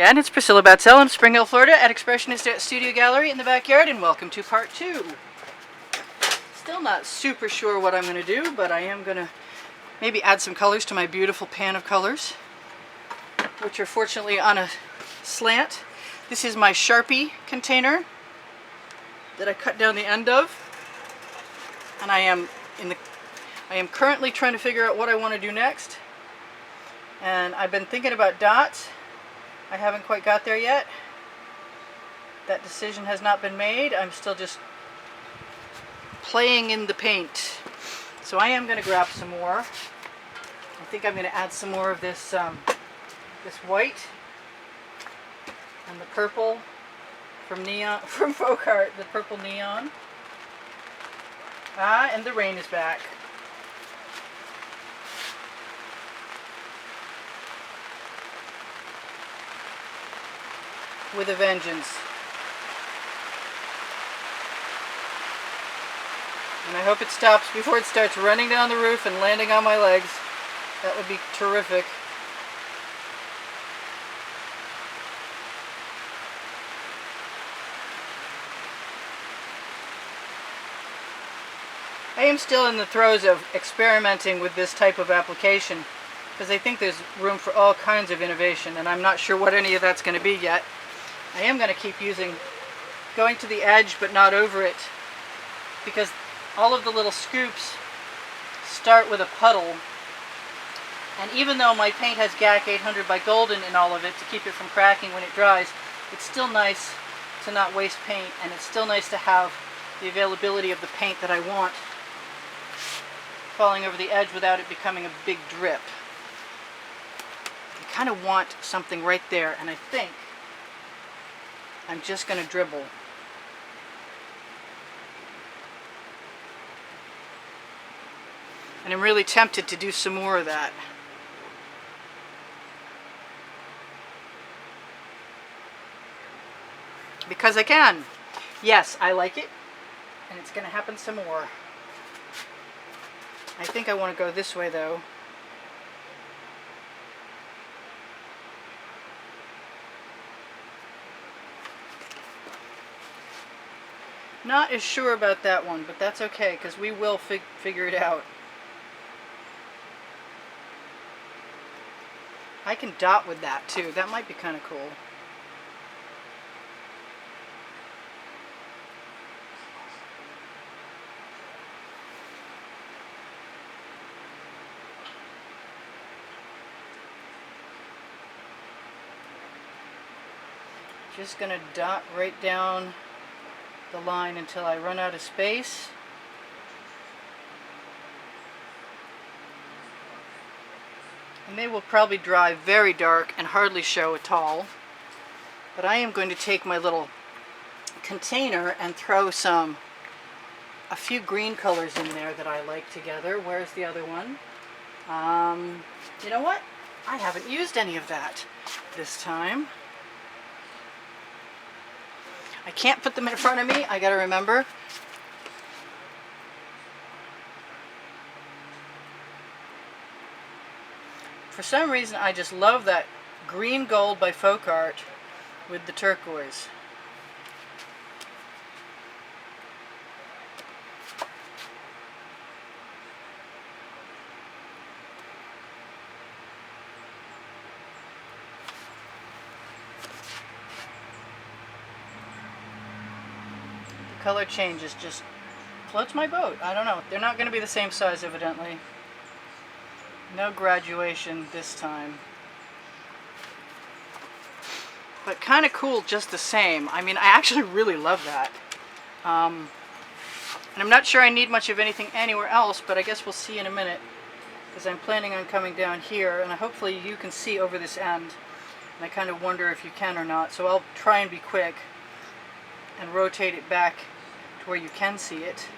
And it's Priscilla Batzell in Spring Hill, Florida at Expressionist Studio Gallery in the backyard, and welcome to part 2. Still not super sure what I'm going to do, but I am going to maybe add some colors to my beautiful pan of colors, which are fortunately on a slant. This is my Sharpie container that I cut down the end of, and I am currently trying to figure out what I want to do next. And I've been thinking about dots. I haven't quite got there yet. That decision has not been made. I'm still just playing in the paint. So I am going to grab some more. I think I'm going to add some more of this this white and the purple from Folk Art, the purple neon. And the rain is back. With a vengeance. And I hope it stops before it starts running down the roof and landing on my legs. That would be terrific. I am still in the throes of experimenting with this type of application because I think there's room for all kinds of innovation, and I'm not sure what any of that's going to be yet. I am going to keep going to the edge but not over it, because all of the little scoops start with a puddle, and even though my paint has GAC 800 by Golden in all of it to keep it from cracking when it dries, it's still nice to not waste paint, and it's still nice to have the availability of the paint that I want falling over the edge without it becoming a big drip. I kind of want something right there, and I think I'm just going to dribble. And I'm really tempted to do some more of that. Because I can. Yes, I like it. And it's going to happen some more. I think I want to go this way though. Not as sure about that one, but that's okay, because we will figure it out. I can dot with that too. That might be kind of cool. Just going to dot right down the line until I run out of space. And they will probably dry very dark and hardly show at all. But I am going to take my little container and throw a few green colors in there that I like together. Where's the other one? You know what? I haven't used any of that this time. I can't put them in front of me, I gotta remember. For some reason, I just love that green gold by Folk Art with the turquoise. Color changes just floats my boat. I don't know. They're not going to be the same size, evidently. No graduation this time. But kind of cool just the same. I mean, I actually really love that. And I'm not sure I need much of anything anywhere else, but I guess we'll see in a minute, because I'm planning on coming down here, and hopefully you can see over this end. And I kind of wonder if you can or not, so I'll try and be quick and rotate it back to where you can see it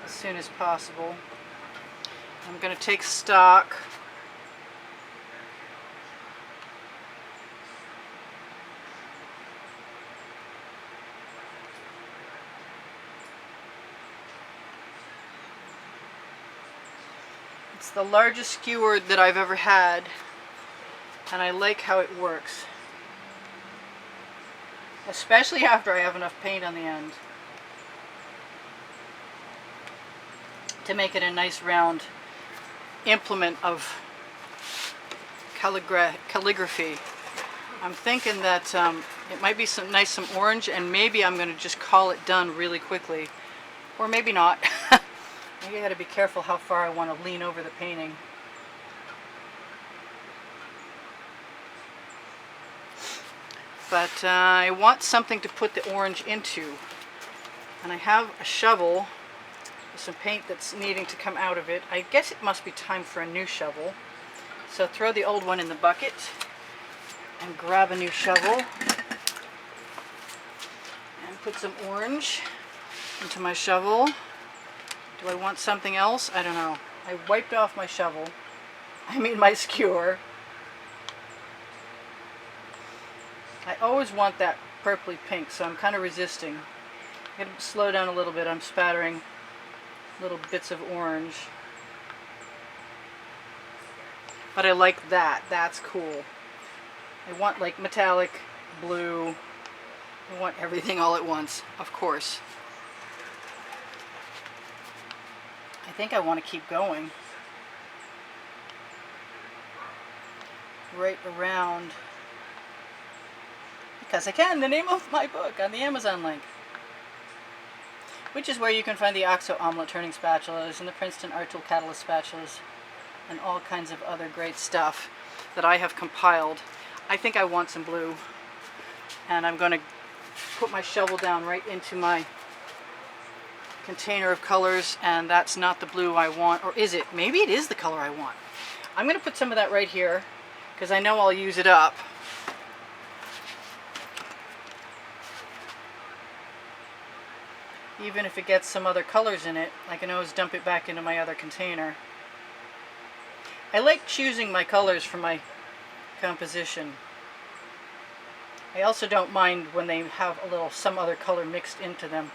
as soon as possible. I'm going to take stock. It's the largest skewer that I've ever had, and I like how it works. especially after I have enough paint on the end to make it a nice round implement of calligraphy. I'm thinking that it might be some orange, and maybe I'm going to just call it done really quickly, or maybe not. Maybe I got to be careful how far I want to lean over the painting. But I want something to put the orange into, and I have a shovel with some paint that's needing to come out of it. I guess it must be time for a new shovel. So throw the old one in the bucket and grab a new shovel and put some orange into my shovel. Do I want something else? I don't know. I wiped off my shovel. I mean my skewer. I always want that purpley pink, so I'm kind of resisting. I'm going to slow down a little bit. I'm spattering little bits of orange. But I like that. That's cool. I want like metallic blue. I want everything all at once, of course. I think I want to keep going. Right around. Because I can. The name of my book on the Amazon link. Which is where you can find the OXO omelet turning spatulas and the Princeton Art Tool Catalyst spatulas and all kinds of other great stuff that I have compiled. I think I want some blue, and I'm going to put my shovel down right into my container of colors, and that's not the blue I want. Or is it? Maybe it is the color I want. I'm going to put some of that right here because I know I'll use it up. Even if it gets some other colors in it, I can always dump it back into my other container. I like choosing my colors for my composition. I also don't mind when they have some other color mixed into them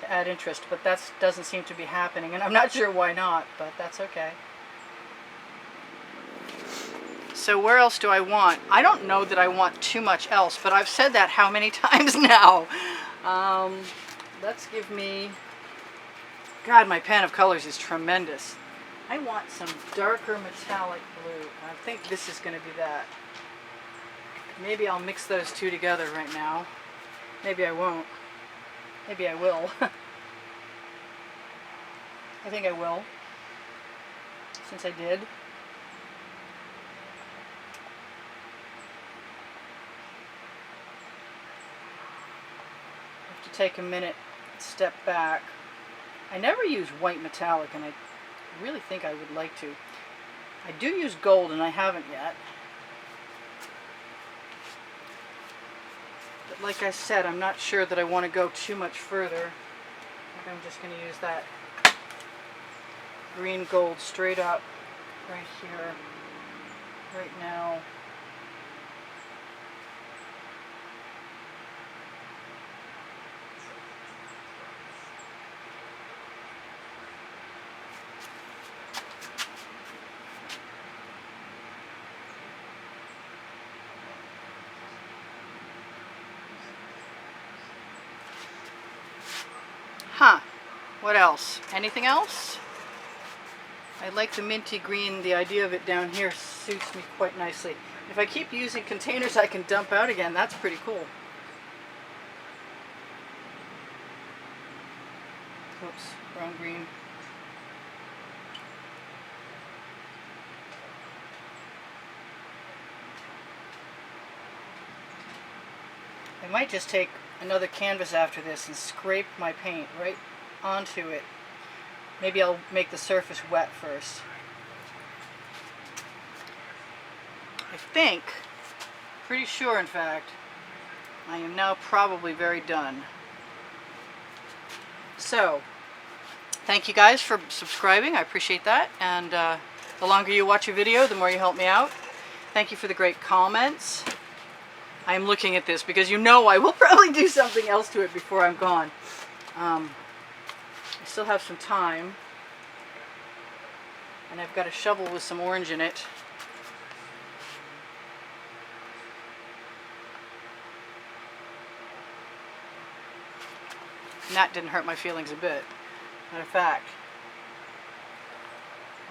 to add interest, but that doesn't seem to be happening, and I'm not sure why not, but that's okay. So where else do I want? I don't know that I want too much else, but I've said that how many times now? Let's give me... God, my pan of colors is tremendous. I want some darker metallic blue. I think this is going to be that. Maybe I'll mix those two together right now. Maybe I won't. Maybe I will. I think I will, since I did. I have to take a minute, step back. I never use white metallic, and I really think I would like to. I do use gold, and I haven't yet. But like I said, I'm not sure that I want to go too much further. I think I'm just going to use that green gold straight up right here, right now. What else? Anything else? I like the minty green. The idea of it down here suits me quite nicely. If I keep using containers I can dump out again, that's pretty cool. Oops, wrong green. I might just take another canvas after this and scrape my paint right onto it. Maybe I'll make the surface wet first. I think, pretty sure in fact, I am now probably very done. So, thank you guys for subscribing. I appreciate that. And the longer you watch a video, the more you help me out. Thank you for the great comments. I am looking at this because you know I will probably do something else to it before I'm gone. I still have some time. And I've got a shovel with some orange in it. And that didn't hurt my feelings a bit. Matter of fact,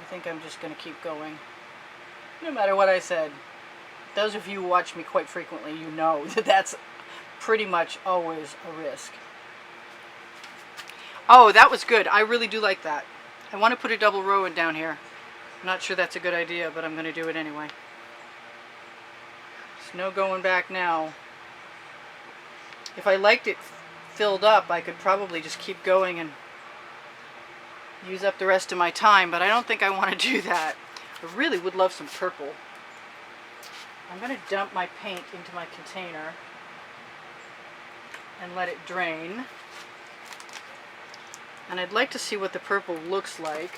I think I'm just going to keep going. No matter what I said. Those of you who watch me quite frequently, you know that that's pretty much always a risk. Oh, that was good. I really do like that. I want to put a double row in down here. I'm not sure that's a good idea, but I'm going to do it anyway. There's no going back now. If I liked it filled up, I could probably just keep going and use up the rest of my time, but I don't think I want to do that. I really would love some purple. I'm going to dump my paint into my container and let it drain. And I'd like to see what the purple looks like.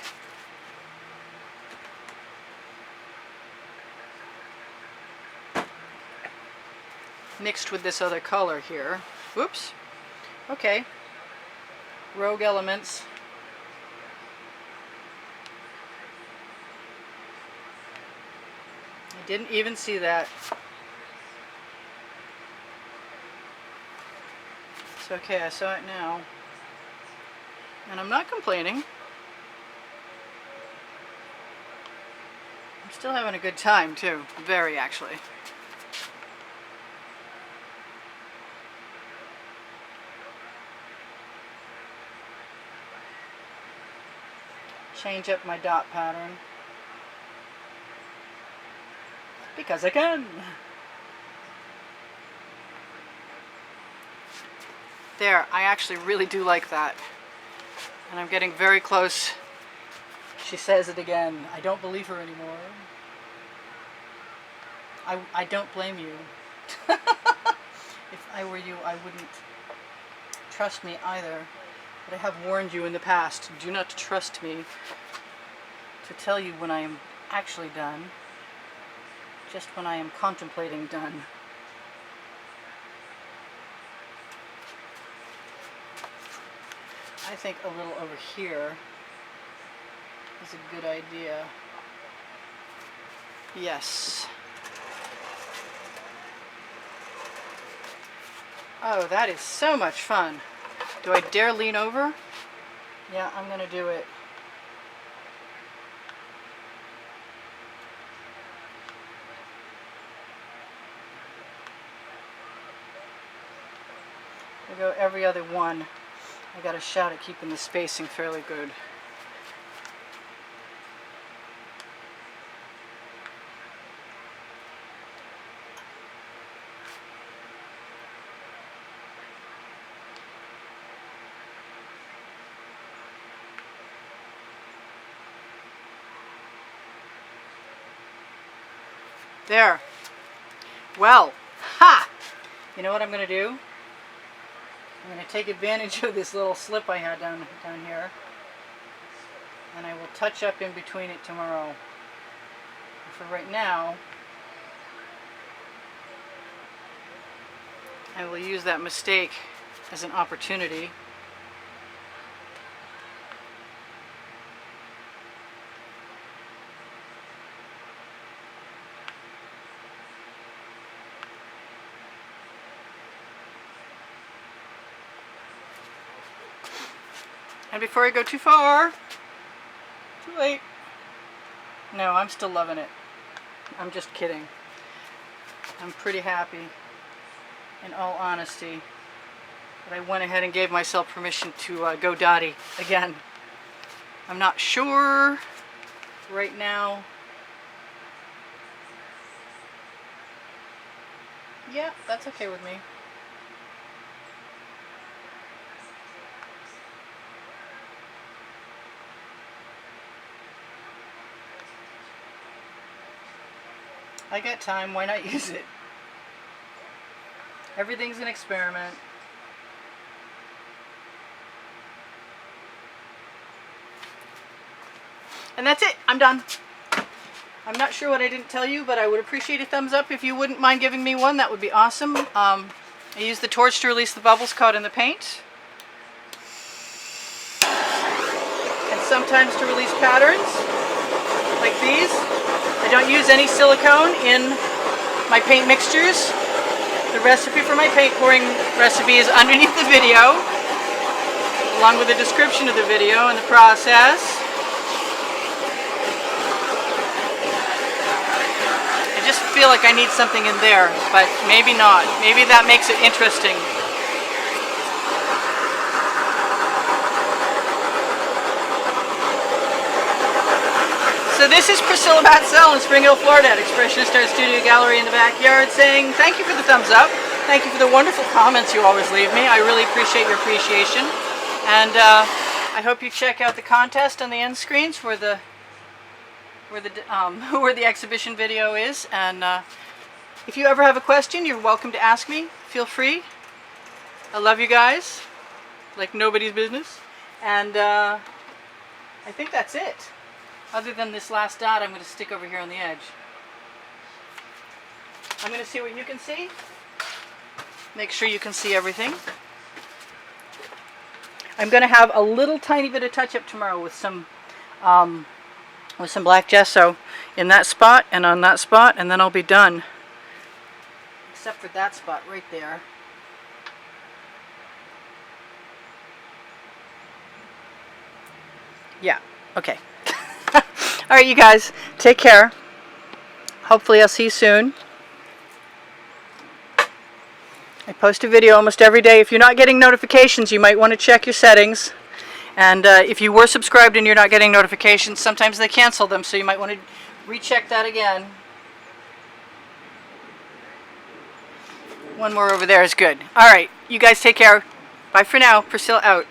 Mixed with this other color here. Whoops. Okay. Rogue elements. I didn't even see that. It's okay, I saw it now. And I'm not complaining. I'm still having a good time too. Very, actually. Change up my dot pattern. Because I can. There, I actually really do like that. And I'm getting very close. She says it again. I don't believe her anymore. I don't blame you. If I were you, I wouldn't trust me either. But I have warned you in the past, do not trust me to tell you when I am actually done. Just when I am contemplating done. I think a little over here is a good idea. Yes. Oh, that is so much fun. Do I dare lean over? Yeah, I'm gonna do it. I go every other one. I got a shot at keeping the spacing fairly good. There. Well, ha! You know what I'm going to do? I'm going to take advantage of this little slip I had down here, and I will touch up in between it tomorrow. And for right now, I will use that mistake as an opportunity. And before I go too far, too late. No, I'm still loving it. I'm just kidding. I'm pretty happy, in all honesty, that I went ahead and gave myself permission to go dotty again. I'm not sure right now. Yeah, that's okay with me. I got time, why not use it? Everything's an experiment. And that's it, I'm done. I'm not sure what I didn't tell you, but I would appreciate a thumbs up if you wouldn't mind giving me one. That would be awesome. I used the torch to release the bubbles caught in the paint. And sometimes to release patterns, like these. I don't use any silicone in my paint mixtures. The recipe for my paint pouring recipe is underneath the video. along with a description of the video and the process. I just feel like I need something in there, but maybe not. Maybe that makes it interesting. So this is Priscilla Batzell in Spring Hill, Florida at Expressionist Art Studio Gallery in the backyard, saying thank you for the thumbs up. Thank you for the wonderful comments you always leave me. I really appreciate your appreciation. And I hope you check out the contest on the end screens where the exhibition video is. And if you ever have a question, you're welcome to ask me. Feel free. I love you guys like nobody's business. And I think that's it. Other than this last dot I'm going to stick over here on the edge. I'm going to see what you can see. Make sure you can see everything. I'm going to have a little tiny bit of touch-up tomorrow with some black gesso in that spot and on that spot, and then I'll be done. Except for that spot right there. Yeah, okay. Alright, you guys, take care. Hopefully I'll see you soon. I post a video almost every day. If you're not getting notifications, you might want to check your settings. And if you were subscribed and you're not getting notifications, sometimes they cancel them, so you might want to recheck that again. One more over there is good. Alright, you guys take care. Bye for now. Priscilla out.